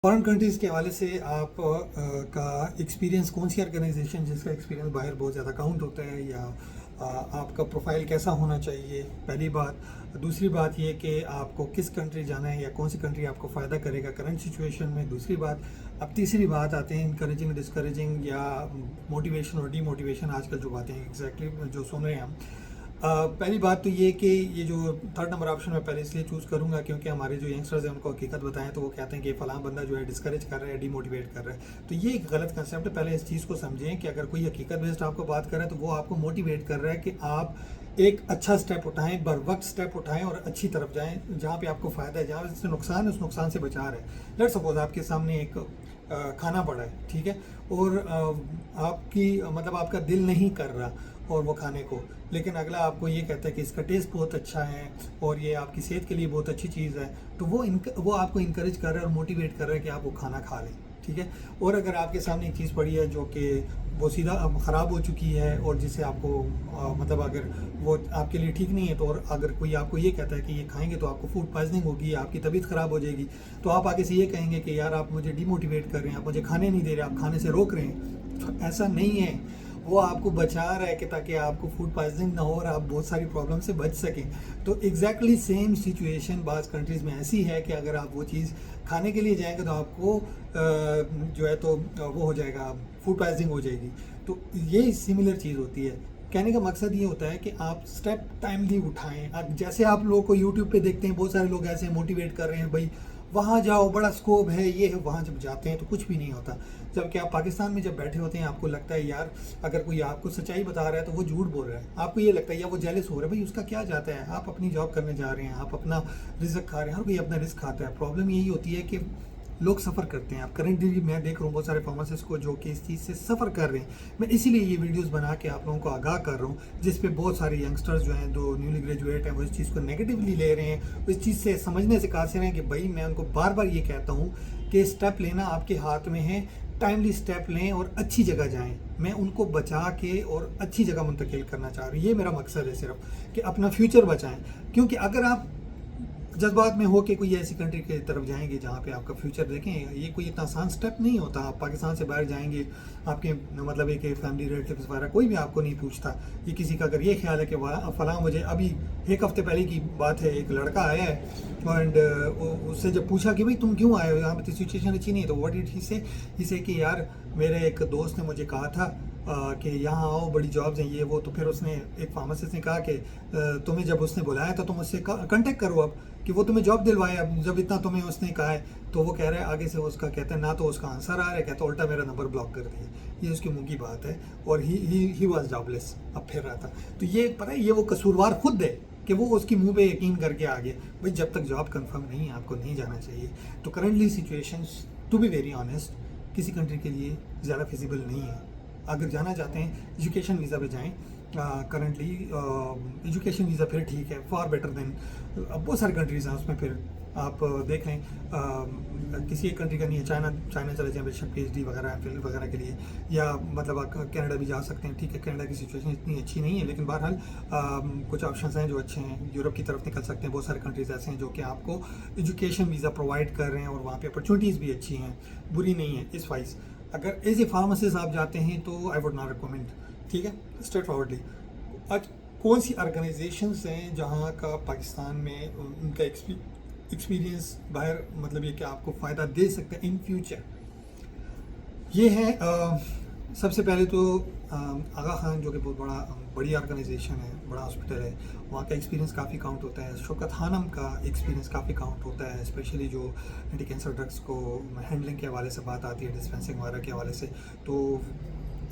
Foreign countries के हवाले से आप का एक्सपीरियंस, कौन सी ऑर्गेनाइजेशन जिसका एक्सपीरियंस बाहर बहुत ज़्यादा काउंट होता है, या आपका प्रोफाइल कैसा होना चाहिए, पहली बात। दूसरी बात ये कि आपको किस कंट्री जाना है या कौन सी कंट्री आपको फ़ायदा करेगा करंट सिचुएशन में, दूसरी बात। अब तीसरी बात आते हैं इनकरेजिंग, डिस्करेजिंग या मोटिवेशन और डीमोटिवेशन, आजकल जो बातें एग्जैक्टली जो सुन रहे हैं हम। पहली बात तो ये कि ये जो थर्ड नंबर ऑप्शन मैं पहले इसलिए चूज़ करूँगा क्योंकि हमारे जो यंगस्टर्स हैं उनको हकीकत बताएं तो वो कहते हैं कि फ़लाँ बंदा जो है डिस्करेज कर रहा है, डीमोटिवेट कर रहा है। तो ये एक गलत कंसेप्ट है। पहले इस चीज़ को समझें कि अगर कोई हकीकत बेस्ड आपको बात कर रहा है तो वो आपको मोटिवेट कर रहा है कि आप एक अच्छा स्टेप उठाएं, बर वक्त स्टेप उठाएं और अच्छी तरफ जाएं, जहाँ पे आपको फ़ायदा है, जहाँ से नुकसान है उस नुकसान से बचा रहे हैं। लेट्स सपोज आपके सामने एक खाना पड़ा है, ठीक है, और आपकी मतलब आपका दिल नहीं कर रहा और वो खाने को, लेकिन अगला आपको ये कहता है कि इसका टेस्ट बहुत अच्छा है और ये आपकी सेहत के लिए बहुत अच्छी चीज़ है, तो वो आपको इनकरेज कर रहा है और मोटिवेट कर रहा है कि आप वो खाना खा लें, ठीक है। और अगर आपके सामने एक चीज़ पड़ी है जो कि वो सीधा अब ख़राब हो चुकी है और जिसे आपको मतलब अगर वो आपके लिए ठीक नहीं है, तो और अगर कोई आपको ये कहता है कि ये खाएंगे तो आपको फूड पॉइजनिंग होगी, आपकी तबीयत ख़राब हो जाएगी, तो आप आगे से ये कहेंगे कि यार आप मुझे डिमोटिवेट कर रहे हैं, आप मुझे खाने नहीं दे रहे, आप खाने से रोक रहे हैं। तो ऐसा नहीं है, वो आपको बचा रहा है कि ताकि आपको फूड पॉइजनिंग ना हो और आप बहुत सारी प्रॉब्लम से बच सकें। तो एग्जैक्टली सेम सिचुएशन बाज़ कंट्रीज़ में ऐसी है कि अगर आप वो चीज़ खाने के लिए जाएंगे तो आपको जो है तो वो हो जाएगा, फूड पॉइजनिंग हो जाएगी। तो ये सिमिलर चीज़ होती है। कहने का मकसद ये होता है कि आप स्टेप टाइमली उठाएं। अब जैसे आप लोगों को यूट्यूब पे देखते हैं, बहुत सारे लोग ऐसे मोटिवेट कर रहे हैं, भाई वहाँ जाओ, बड़ा स्कोप है, ये है, वहाँ जब जाते हैं तो कुछ भी नहीं होता। जबकि आप पाकिस्तान में जब बैठे होते हैं आपको लगता है यार अगर कोई आपको सच्चाई बता रहा है तो वो झूठ बोल रहा है, आपको ये लगता है या वो जेलस हो रहा है, भाई उसका क्या जाता है, आप अपनी जॉब करने जा रहे हैं, आप अपना रिस्क खा रहे हैं, हर कोई अपना रिस्क खाता है। प्रॉब्लम यही होती है कि लोग सफ़र करते हैं। आप करेंटली मैं देख रहा हूँ बहुत सारे फार्मासिस्ट को जो कि इस चीज़ से सफ़र कर रहे हैं। मैं इसीलिए ये वीडियोस बना के आप लोगों को आगाह कर रहा हूँ, जिस पे बहुत सारे यंगस्टर्स जो हैं, जो न्यूली ग्रेजुएट हैं, वो इस चीज़ को नेगेटिवली ले रहे हैं, इस चीज़ से समझने से कासिर हैं कि भाई मैं उनको बार बार ये कहता हूँ कि स्टेप लेना आपके हाथ में है, टाइमली स्टेप लें और अच्छी जगह जाएं। मैं उनको बचा के और अच्छी जगह मुंतकिल करना चाह रहा हूँ। ये मेरा मकसद है सिर्फ कि अपना फ्यूचर बचाएं, क्योंकि अगर आप जज्बात में हो के कोई ऐसी कंट्री की तरफ जाएंगे जहाँ पे आपका फ्यूचर देखें, ये कोई इतना आसान स्टेप नहीं होता। आप पाकिस्तान से बाहर जाएंगे, आपके मतलब एक फैमिली रिलेटिव्स वगैरह कोई भी आपको नहीं पूछता। ये किसी का अगर ये ख्याल है कि फ़लाँ, मुझे अभी एक हफ़्ते पहले की बात है, एक लड़का आया है एंड उससे जब पूछा कि भाई तुम क्यों आए हो, यहाँ पर सिचुएशन अच्छी नहीं है, तो व्हाट डिड ही से कि यार मेरे एक दोस्त ने मुझे कहा था कि यहाँ आओ, बड़ी जॉब्स हैं, ये वो। तो फिर उसने, एक फार्मासिस्ट ने कहा कि तुम्हें जब उसने बुलाया था तुम उससे कांटेक्ट करो अब कि वो तुम्हें जॉब दिलवाए, अब जब इतना तुम्हें उसने कहा है। तो वो कह रहा है आगे से उसका कहता है ना तो उसका आंसर आ रहा है, कहता है उल्टा मेरा नंबर ब्लॉक कर दिया। ये उसके मुंह की बात है और ही वाज जॉबलेस, अब फिर रहा था। तो ये पता है, ये वो कसूरवार खुद है कि वो उसकी मुंह पे यकीन करके आ गया। भाई जब तक जॉब कंफर्म नहीं है आपको नहीं जाना चाहिए। तो currently situations, to be very honest, किसी कंट्री के लिए ज़्यादा फिजिबल नहीं है। अगर जाना चाहते हैं एजुकेशन वीज़ा पे जाएं। करंटली एजुकेशन वीज़ा फिर ठीक है, फार बेटर देन बहुत सारी कंट्रीज़ हैं उसमें। फिर आप देख लें किसी एक कंट्री का नहीं है, चाइना चले जाएं बेशक PhD वगैरह फिल्म वगैरह के लिए, या मतलब आप कनाडा भी जा सकते हैं। ठीक है, कनाडा की सिचुएशन इतनी अच्छी नहीं है, लेकिन बहरहाल कुछ ऑप्शंस हैं जो अच्छे हैं। यूरोप की तरफ निकल सकते हैं, बहुत सारे कंट्रीज़ ऐसे हैं जो कि आपको एजुकेशन वीज़ा प्रोवाइड कर रहे हैं और वहाँ पे अपॉर्चुनिटीज़ भी अच्छी हैं, बुरी नहीं है इस वाइज। अगर एज ए फार्मासिस्ट आप जाते हैं तो आई वुड नॉट रिकमेंड, ठीक है, स्ट्रेट फॉरवर्डली। आज कौन सी ऑर्गेनाइजेशंस हैं जहाँ का पाकिस्तान में उनका एक्सपीरियंस बाहर मतलब ये कि आपको फ़ायदा दे सकते हैं इन फ्यूचर, ये है सबसे पहले तो आगा खान, जो कि बहुत बड़ी ऑर्गेनाइजेशन है, बड़ा हॉस्पिटल है, वहाँ का एक्सपीरियंस काफ़ी काउंट होता है। शौकत खानम का एक्सपीरियंस काफ़ी काउंट होता है, स्पेशली जो एंटी कैंसर ड्रग्स को हैंडलिंग के हवाले से बात आती है, डिस्पेंसिंग वगैरह के हवाले से, तो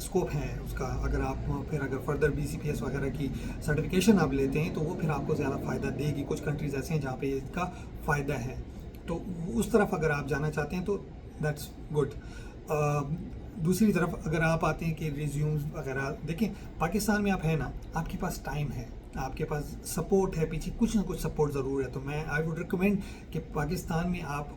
स्कोप है उसका। अगर आप फिर अगर फर्दर BCPS वगैरह की सर्टिफिकेशन आप लेते हैं तो वो फिर आपको ज़्यादा फ़ायदा देगी। कुछ कंट्रीज़ ऐसे हैं जहाँ पे इसका फ़ायदा है, तो उस तरफ अगर आप जाना चाहते हैं तो दैट्स गुड। दूसरी तरफ अगर आप आते हैं कि रिज्यूम्स वगैरह देखें, पाकिस्तान में आप है ना, आपके पास टाइम है, आपके पास सपोर्ट है, पीछे कुछ ना कुछ सपोर्ट ज़रूर है। तो मैं आई वुड रिकमेंड कि पाकिस्तान में आप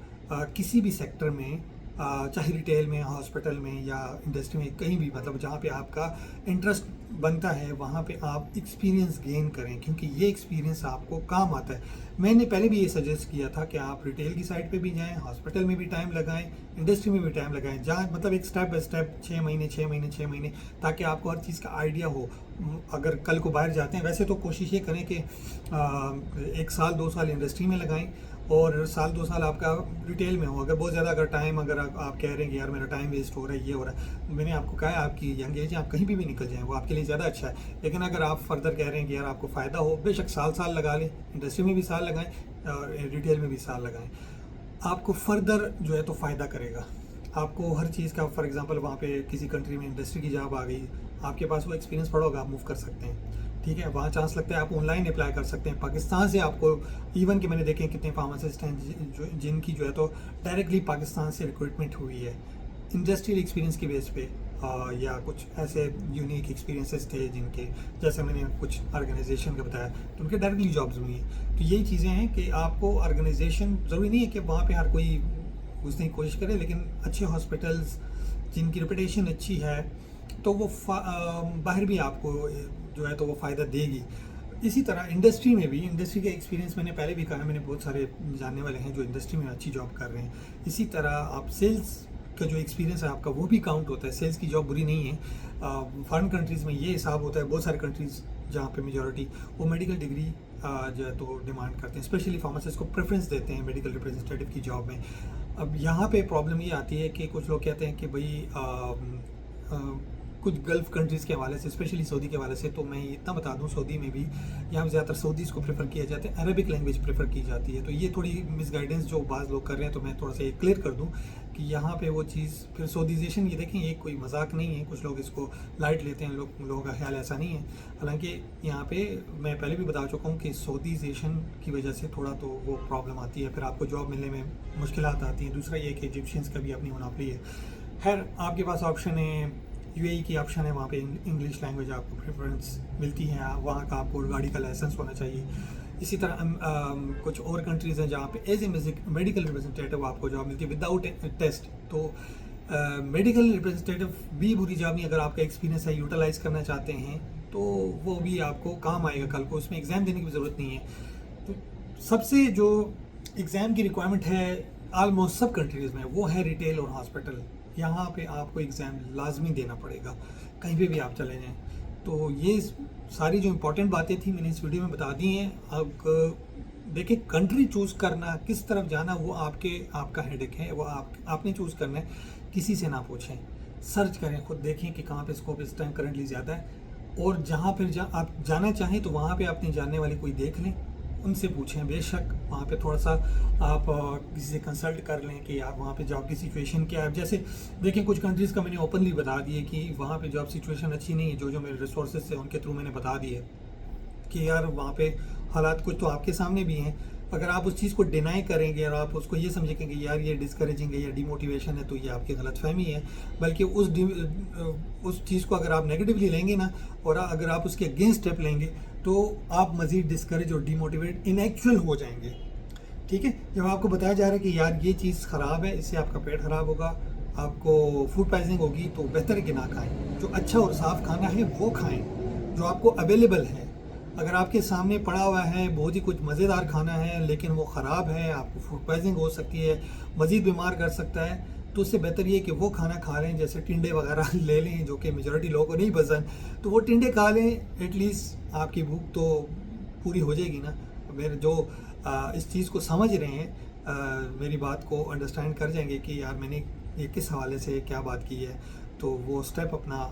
किसी भी सेक्टर में चाहे रिटेल में, हॉस्पिटल में या इंडस्ट्री में, कहीं भी, मतलब जहाँ पे आपका इंटरेस्ट बनता है वहाँ पे आप एक्सपीरियंस गेन करें, क्योंकि ये एक्सपीरियंस आपको काम आता है। मैंने पहले भी ये सजेस्ट किया था कि आप रिटेल की साइड पे भी जाएं, हॉस्पिटल में भी टाइम लगाएं, इंडस्ट्री में भी टाइम लगाएं, जहाँ मतलब एक स्टेप बाय स्टेप 6 महीने, ताकि आपको हर चीज़ का आइडिया हो। अगर कल को बाहर जाते हैं, वैसे तो कोशिश ये करें कि 1 साल 2 साल इंडस्ट्री में लगाएं और साल 2 साल आपका रिटेल में हो। अगर बहुत ज़्यादा अगर टाइम, अगर आप कह रहे हैं कि यार मेरा टाइम वेस्ट हो रहा है, ये हो रहा है, मैंने आपको कहा है आपकी यंग एज है, आप कहीं भी निकल जाएं, वो आपके लिए ज़्यादा अच्छा है। लेकिन अगर आप फर्दर कह रहे हैं कि यार आपको फ़ायदा हो, बेशक साल लगा लें, इंडस्ट्री में भी साल लगाएं और रिटेल में भी साल लगाएं, आपको फर्दर जो है तो फ़ायदा करेगा। आपको हर चीज़ का, फॉर एग्जांपल वहाँ पे किसी कंट्री में इंडस्ट्री की जॉब आ गई, आपके पास वो एक्सपीरियंस पड़ा होगा, आप मूव कर सकते हैं, ठीक है। वहाँ चांस लगता है आप ऑनलाइन अप्लाई कर सकते हैं। पाकिस्तान से आपको इवन कि मैंने देखे कितने फार्मासिस्ट हैं जिनकी जो है तो डायरेक्टली पाकिस्तान से रिक्रूटमेंट हुई है इंडस्ट्रियल एक्सपीरियंस की बेस पे, या कुछ ऐसे यूनिक एक्सपीरियंसेस थे जिनके, जैसे मैंने कुछ ऑर्गेनाइजेशन का बताया, तो उनके डायरेक्टली जॉब्स हुई हैं। तो यही चीज़ें हैं कि आपको ऑर्गेनाइजेशन, ज़रूरी नहीं है कि वहाँ पे हर कोई घुसने की कोशिश करे, लेकिन अच्छे हॉस्पिटल्स जिनकी रेपुटेशन अच्छी है तो वो बाहर भी आपको जो है तो वो फ़ायदा देगी। इसी तरह इंडस्ट्री में भी, इंडस्ट्री का एक्सपीरियंस मैंने पहले भी कहा, मैंने बहुत सारे जानने वाले हैं जो इंडस्ट्री में अच्छी जॉब कर रहे हैं। इसी तरह आप सेल्स का जो एक्सपीरियंस है आपका, वो भी काउंट होता है। सेल्स की जॉब बुरी नहीं है। फॉरेन कंट्रीज़ में ये हिसाब होता है, बहुत सारे कंट्रीज़ जहाँ पे मेजॉरिटी वो मेडिकल डिग्री जो है तो डिमांड करते हैं, स्पेशली फार्मासिस्ट को प्रेफरेंस देते हैं मेडिकल रिप्रेजेंटेटिव की जॉब में। अब यहाँ पे प्रॉब्लम ये आती है कि कुछ लोग कहते हैं कि भाई कुछ गल्फ़ कंट्रीज़ के हवाले से, स्पेशली सऊदी के हवाले से, तो मैं इतना बता दूं, सऊदी में भी यहाँ ज़्यादातर सऊदीज़ को प्रेफर किया जाता है, अरबिक लैंग्वेज प्रेफर की जाती है। तो ये थोड़ी मिसगाइडेंस जो बाज़ लोग कर रहे हैं, तो मैं थोड़ा सा ये क्लियर कर दूं कि यहाँ पे वो चीज़, फिर सऊदीजेशन, ये देखें ये कोई मजाक नहीं है, कुछ लोग इसको लाइट लेते हैं, लोगों का ख्याल ऐसा नहीं है। हालांकि यहाँ पे मैं पहले भी बता चुका हूँ कि सऊदीजेशन की वजह से थोड़ा तो वो प्रॉब्लम आती है, फिर आपको जॉब मिलने में मुश्किलात आती हैं। दूसरा ये कि इजिप्शियंस का भी अपनी मुनाफी है। खैर, आपके पास ऑप्शन है, यूएई की ऑप्शन है, वहाँ पे इंग्लिश लैंग्वेज आपको प्रेफरेंस मिलती है, वहाँ का आपको गाड़ी का लाइसेंस होना चाहिए। इसी तरह कुछ और कंट्रीज़ हैं जहाँ पे एज ए मेडिकल रिप्रेजेंटेटिव आपको जॉब मिलती है विदाउट टेस्ट। तो मेडिकल रिप्रेजेंटेटिव भी बुरी जॉब नहीं, अगर आपका एक्सपीरियंस है, यूटिलाइज़ करना चाहते हैं तो वो भी आपको काम आएगा कल को, उसमें एग्ज़ाम देने की भी ज़रूरत नहीं है। तो सबसे जो एग्ज़ाम की रिक्वायरमेंट है आलमोस्ट सब कंट्रीज़ में, वो है रिटेल और हॉस्पिटल। यहाँ पे आपको एग्ज़ाम लाजमी देना पड़ेगा, कहीं पे भी आप चले जाएं। तो ये सारी जो इम्पोर्टेंट बातें थी मैंने इस वीडियो में बता दी हैं। अब देखिए, कंट्री चूज़ करना, किस तरफ जाना, वो आपका हेडेक है, वो आपने चूज़ करना है, किसी से ना पूछें, सर्च करें, खुद देखें कि कहाँ पे स्कोप इस टाइम करंटली ज़्यादा है, और जहाँ फिर आप जाना चाहें तो वहाँ पे अपने जानने वाले कोई देख लें, उनसे पूछें। बेशक वहाँ पे थोड़ा सा आप किसी से कंसल्ट कर लें कि यार वहाँ पे जॉब की सिचुएशन क्या है। जैसे देखें, कुछ कंट्रीज़ का मैंने ओपनली बता दिए कि वहाँ पे जॉब सिचुएशन अच्छी नहीं है, जो मेरे रिसोर्सेज थे उनके थ्रू मैंने बता दिए कि यार वहाँ पे हालात कुछ तो आपके सामने भी हैं। अगर आप उस चीज़ को डिनाई करेंगे और आप उसको ये समझेंगे कि यार ये डिस्करेजिंग है या डिमोटिवेशन है, तो ये आपकी गलतफहमी है। बल्कि उस चीज़ को अगर आप नेगेटिवली लेंगे ना, और अगर आप उसके अगेंस्ट स्टेप लेंगे, तो आप मज़ीद डिस्करेज और डिमोटिवेट इनएक्चुअल हो जाएंगे। ठीक है, जब आपको बताया जा रहा है कि यार ये चीज़ ख़राब है, इससे आपका पेट ख़राब होगा, आपको फूड पॉइजनिंग होगी, तो बेहतर है कि ना खाएं। जो अच्छा और साफ़ खाना है वो खाएं, जो आपको अवेलेबल है। अगर आपके सामने पड़ा हुआ है बहुत ही कुछ मज़ेदार खाना है, लेकिन वो ख़राब है, आपको फूड पॉइजनिंग हो सकती है, मज़ीद बीमार कर सकता है, तो उससे बेहतर ये कि वो खाना खा लें। जैसे टिंडे वगैरह ले लें, जो कि मेजॉरिटी लोगों को नहीं पसंद, तो वो टिंडे खा लें, एटलीस्ट आपकी भूख तो पूरी हो जाएगी ना। मेरे जो इस चीज़ को समझ रहे हैं, मेरी बात को अंडरस्टैंड कर जाएंगे कि यार मैंने ये किस हवाले से क्या बात की है, तो वो स्टेप अपना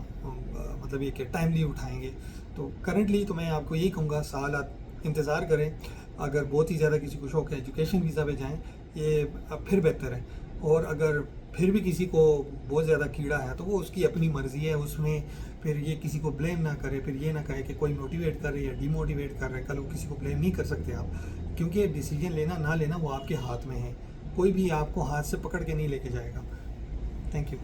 मतलब ये कि टाइमली उठाएंगे। तो करंटली तो मैं आपको यही कहूँगा, साल इंतज़ार करें। अगर बहुत ही ज़्यादा किसी को शौक है एजुकेशन वीज़ा पे जाएं, ये फिर बेहतर है। और अगर फिर भी किसी को बहुत ज़्यादा कीड़ा है, तो वो उसकी अपनी मर्ज़ी है, उसमें फिर ये किसी को ब्लेम ना करे, फिर ये ना कहे कि कोई मोटिवेट कर रहे या डिमोटिवेट कर रहे। कल वो किसी को ब्लेम नहीं कर सकते आप, क्योंकि डिसीजन लेना ना लेना वो आपके हाथ में है, कोई भी आपको हाथ से पकड़ के नहीं लेके जाएगा। Thank you.